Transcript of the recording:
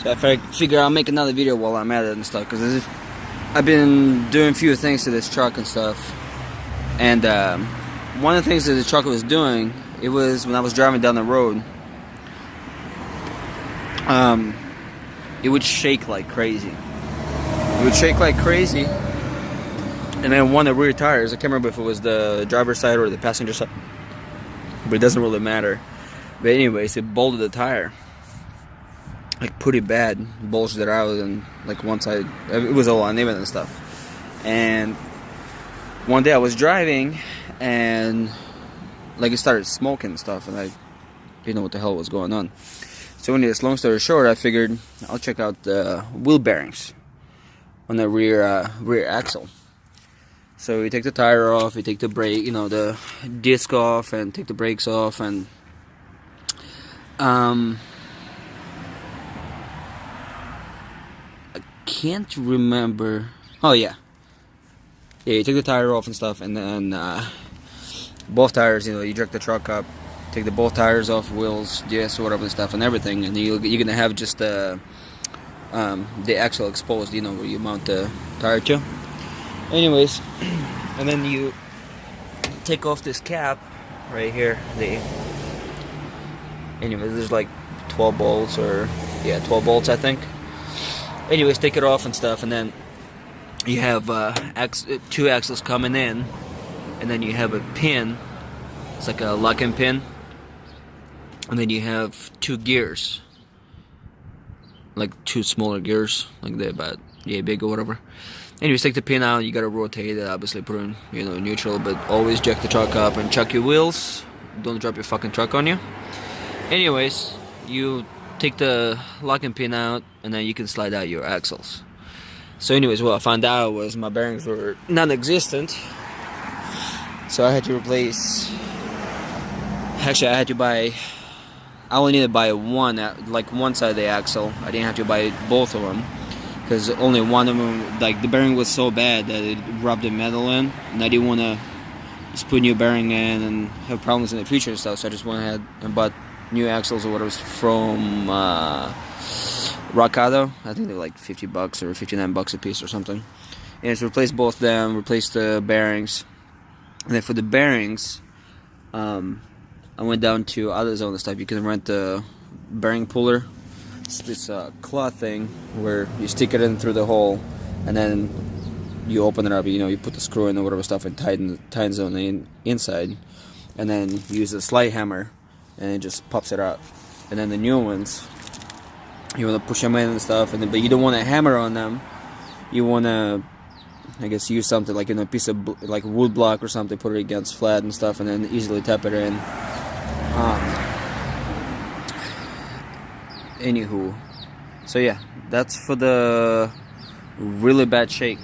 So I figure I'll make another video while I'm at it and stuff, because I've been doing a few things to this truck and stuff. And one of the things that the truck was doing, it was when I was driving down the road, it would shake like crazy. It would shake like crazy. And then one of the rear tires, I can't remember if it was the driver's side or the passenger side, but it doesn't really matter. But anyways, it bolted the tire. Like pretty bad, bulged it out, and like one side, it was all uneven and stuff. And one day I was driving, and like it started smoking and stuff, and I didn't know what the hell was going on. So anyways, long story short, I figured I'll check out the wheel bearings on the rear axle. So you take the tire off, you take the brake, the disc off, and take the brakes off, and I can't remember. Oh yeah, you take the tire off and stuff, and then both tires. You jerk the truck up, take both tires off, wheels, discs, whatever and stuff, and everything, and you're gonna have just the axle exposed. Where you mount the tire to. Anyways, and then you take off this cap right here. Anyways, there's like 12 bolts, or 12 bolts, I think. Anyways, take it off and stuff, and then you have two axles coming in, and then you have a pin. It's like a locking pin, and then you have two gears, like two smaller gears, like they're about big or whatever. Anyways, take the pin out. You gotta rotate it, obviously put it in neutral, but always jack the truck up and check your wheels. Don't drop your fucking truck on you. Anyways, you take the locking pin out, and then you can slide out your axles. So anyways, what I found out was my bearings were non-existent, so I had to replace. Actually, I only needed to buy one side of the axle. I didn't have to buy both of them, because only one of them, like the bearing was so bad that it rubbed the metal in, and I didn't want to just put a new bearing in and have problems in the future and stuff. So I just went ahead and bought new axles or whatever from Rock Auto. I think they're like $50 or $59 a piece or something. And it's replaced both them, replaced the bearings. And then for the bearings, I went down to AutoZone and stuff. You can rent the bearing puller. It's this cloth thing where you stick it in through the hole, and then you open it up. You put the screw in or whatever stuff, and tightens on the inside, and then you use a slide hammer, and it just pops it out. And then the new ones, you want to push them in and stuff, but you don't want to hammer on them. You want to, I guess, use something like a piece of like wood block or something, put it against flat and stuff, and then easily tap it in. Anywho, so yeah, that's for the really bad shake.